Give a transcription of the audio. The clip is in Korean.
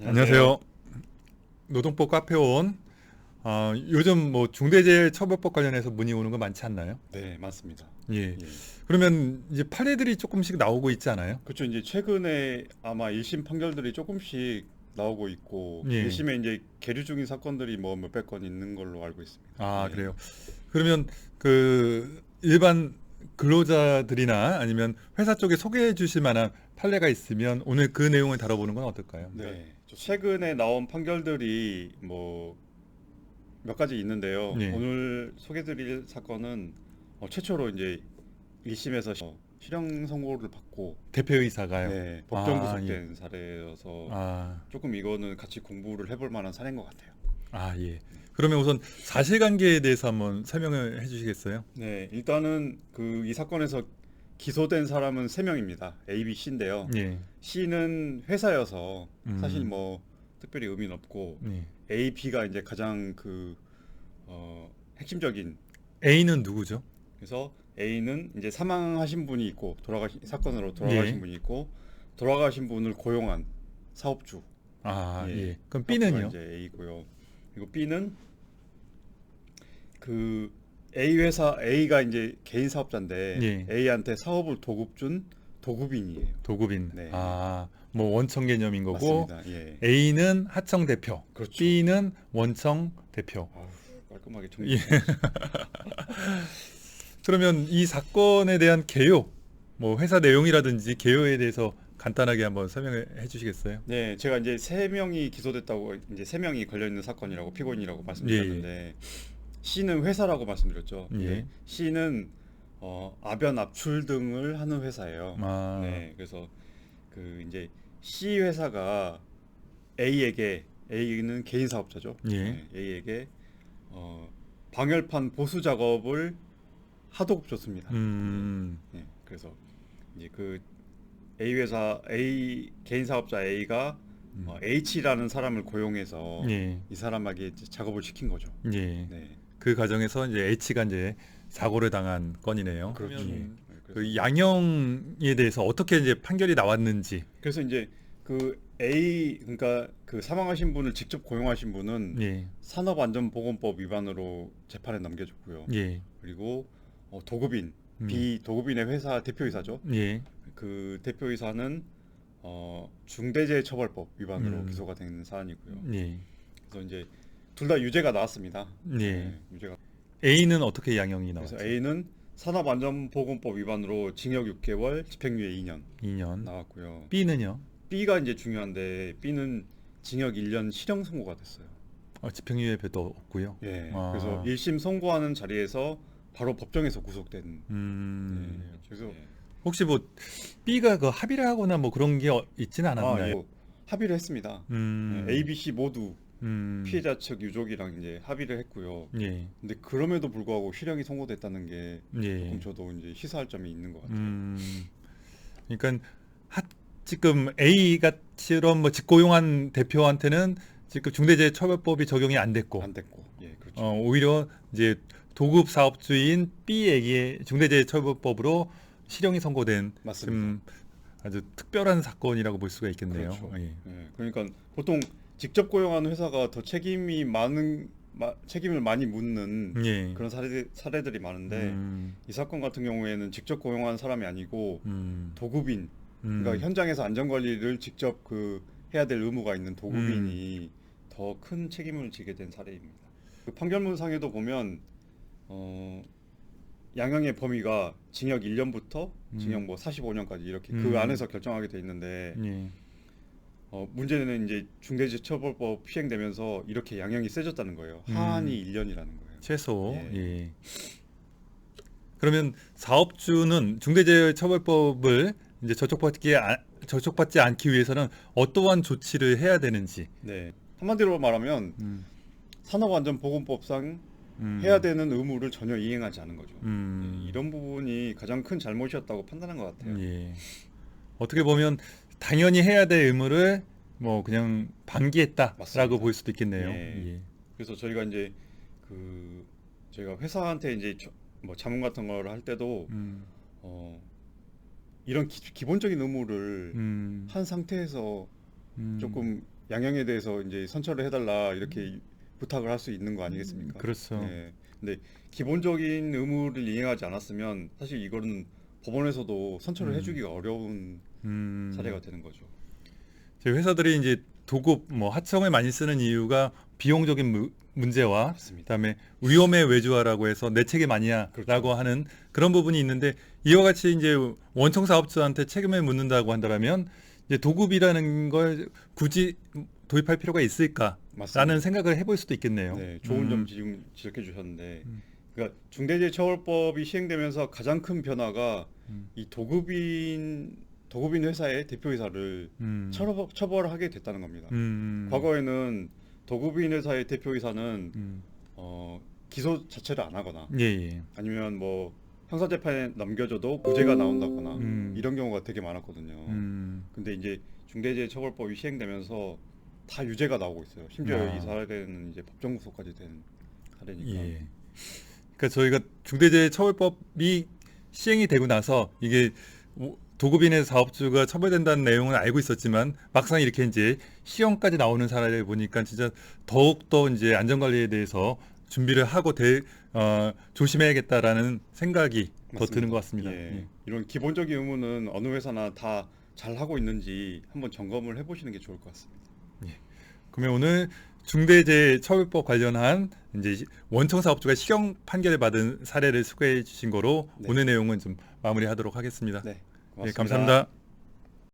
안녕하세요. 노동법 카페온. 요즘 뭐 중대재해처벌법 관련해서 문의 오는 거 많지 않나요? 네, 맞습니다. 예. 예. 그러면 이제 판례들이 조금씩 나오고 있지 않아요? 그렇죠. 이제 최근에 아마 1심 판결들이 조금씩 나오고 있고 예. 1심에 이제 계류 중인 사건들이 뭐 몇백 건 있는 걸로 알고 있습니다. 아, 예. 그래요. 그러면 그 일반 근로자들이나 아니면 회사 쪽에 소개해 주실 만한 판례가 있으면 오늘 그 내용을 다뤄보는 건 어떨까요? 네. 최근에 나온 판결들이 뭐 몇 가지 있는데요. 예. 오늘 소개드릴 사건은 최초로 이제 1심에서 실형 선고를 받고 대표이사가요. 네, 법정 아, 구속된 사례여서 아, 조금 이거는 같이 공부를 해볼 만한 사례인 것 같아요. 예. 그러면 우선 사실관계에 대해서 한번 설명을 해 주시겠어요? 네, 일단은 그 이 사건에서 기소된 사람은 3명입니다. A, B, C인데요. 예. C는 회사여서 사실 음. 뭐 특별히 의미는 없고 예. A, B가 이제 가장 핵심적인. A는 누구죠? 그래서 A는 이제 사망하신 분이 있고 사건으로 돌아가신 예. 분이 있고 돌아가신 분을 고용한 사업주. 예. 그럼 사업주가 B는요? 이제 A고요. 그리고 B는 그 A 회사 A가 이제 개인 사업자인데 예. A한테 사업을 도급 준 도급인이에요. 도급인. 네. 뭐 원청 개념인 거고 맞습니다. 예. A는 하청 대표, 그렇죠. B는 원청 대표. 아우, 깔끔하게 예. 정리. 그러면 이 사건에 대한 개요, 뭐 회사 내용이라든지 개요에 대해서 간단하게 한번 설명을 해주시겠어요? 네, 제가 이제 3명이 기소됐다고 이제 3명이 걸려 있는 사건이라고 피고인이라고 말씀드렸는데 C는 회사라고 말씀드렸죠. 예. C는 압연 압출 등을 하는 회사예요. 아, 네, 그래서 그 이제 C 회사가 A는 개인 사업자죠. 예. 네, A에게 방열판 보수 작업을 하도급 줬습니다. 네, 그래서 이제 그 A 개인 사업자 A가 H라는 사람을 고용해서 예. 이 사람에게 이제 작업을 시킨 거죠. 예. 네, 그 과정에서 이제 H가 이제 사고를 당한 건이네요. 그렇죠. 그러면 네, 그 양형에 대해서 어떻게 이제 판결이 나왔는지. 그래서 이제 그 그러니까 그 사망하신 분을 직접 고용하신 분은 예. 산업안전보건법 위반으로 재판에 넘겨졌고요. 예. 그리고 도급인 B 도급인의 회사 대표이사죠. 예. 그 대표이사는 중대재해처벌법 위반으로 음. 기소가 된 사안이고요. 예. 그래서 이제 둘 다 유죄가 나왔습니다. 예. 네, 유죄가. A는 어떻게 양형이 나왔죠? 그래서 A는 산업안전보건법 위반으로 징역 6개월, 집행유예 2년 2년. 나왔고요. B는요? B가 이제 중요한데 B는 징역 1년 실형 선고가 됐어요. 집행유예 배도 없고요. 예. 아. 그래서 1심 선고하는 자리에서 바로 법정에서 구속된. 음. 네, 그래서 혹시 뭐 B가 그 합의를 하거나 뭐 그런 게 있지는 않았나요? 예. 합의를 했습니다. A, B, C 모두 피해자 측 유족이랑 이제 합의를 했고요. 예. 근데 그럼에도 불구하고 실형이 선고됐다는 게 예. 조금 저도 이제 시사할 점이 있는 것 같아요. 그러니까 지금 A같이런 뭐 직고용한 대표한테는 지금 중대재해처벌법이 적용이 안 됐고, 안 됐고, 예, 그렇죠. 오히려 이제 도급 사업주인 B에게 중대재해처벌법으로 실형이 선고된 맞습니다. 아주 특별한 사건이라고 볼 수가 있겠네요. 그렇죠. 예. 예, 그러니까 보통 직접 고용하는 회사가 더 책임을 많이 묻는 예. 그런 사례들이 많은데 이 사건 같은 경우에는 직접 고용한 사람이 아니고 도급인, 그러니까 현장에서 안전관리를 직접 해야 될 의무가 있는 도급인이 더 큰 책임을 지게 된 사례입니다. 그 판결문상에도 보면 양형의 범위가 징역 1년부터 징역 뭐 45년까지 이렇게 그 안에서 결정하게 돼 있는데 예. 문제는 이제 중대재해처벌법 시행되면서 이렇게 양형이 세졌다는 거예요. 하한이 1년이라는 거예요. 최소. 예. 예. 그러면 사업주는 중대재해처벌법을 이제 저촉받지 않기 위해서는 어떠한 조치를 해야 되는지. 네. 한마디로 말하면 산업안전보건법상 해야 되는 의무를 전혀 이행하지 않은 거죠. 이런 부분이 가장 큰 잘못이었다고 판단한 것 같아요. 예. 어떻게 보면 당연히 해야 될 의무를 뭐 그냥 방기했다라고 맞습니다. 볼 수도 있겠네요. 예. 예. 그래서 저희가 이제 저희가 회사한테 이제 뭐 자문 같은 걸 할 때도 이런 기본적인 의무를 한 상태에서 조금 양형에 대해서 이제 선처를 해달라 이렇게 부탁을 할 수 있는 거 아니겠습니까? 그렇죠. 네. 근데 기본적인 의무를 이행하지 않았으면 사실 이거는 법원에서도 선처를 해주기가 어려운 사례가 되는 거죠. 저희 회사들이 이제 도급 뭐 하청을 많이 쓰는 이유가 비용적인 문제와 맞습니다. 그다음에 위험의 외주화라고 해서 내 책임 아니야라고 그렇죠. 하는 그런 부분이 있는데 이와 같이 이제 원청 사업주한테 책임을 묻는다고 한다면 이제 도급이라는 걸 굳이 도입할 필요가 있을까라는 맞습니다. 생각을 해볼 수도 있겠네요. 네, 좋은 점 지금 지적해 주셨는데, 그러니까 중대재해처벌법이 시행되면서 가장 큰 변화가 이 도급인 회사의 대표이사를 처벌하게 됐다는 겁니다. 과거에는 도급인 회사의 대표이사는 기소 자체를 안 하거나 예, 예. 아니면 뭐 형사재판에 넘겨져도 무죄가 나온다거나 이런 경우가 되게 많았거든요. 근데 이제 중대재해처벌법이 시행되면서 다 유죄가 나오고 있어요. 심지어 이 사례는 이제 법정 구속까지 된 사례니까. 예. 그러니까 저희가 중대재해처벌법이 시행이 되고 나서 이게 도급인의 사업주가 처벌된다는 내용은 알고 있었지만 막상 이렇게 이제 시험까지 나오는 사례를 보니까 진짜 더욱더 이제 안전관리에 대해서 준비를 하고 조심해야겠다라는 생각이 더 드는 것 같습니다. 예. 예. 이런 기본적인 의무는 어느 회사나 다 잘 하고 있는지 한번 점검을 해보시는 게 좋을 것 같습니다. 그러면 오늘 중대재해처벌법 관련한 이제 원청 사업주가 실형 판결을 받은 사례를 소개해 주신 거로 네. 오늘 내용은 좀 마무리하도록 하겠습니다. 네, 예, 고맙습니다. 감사합니다.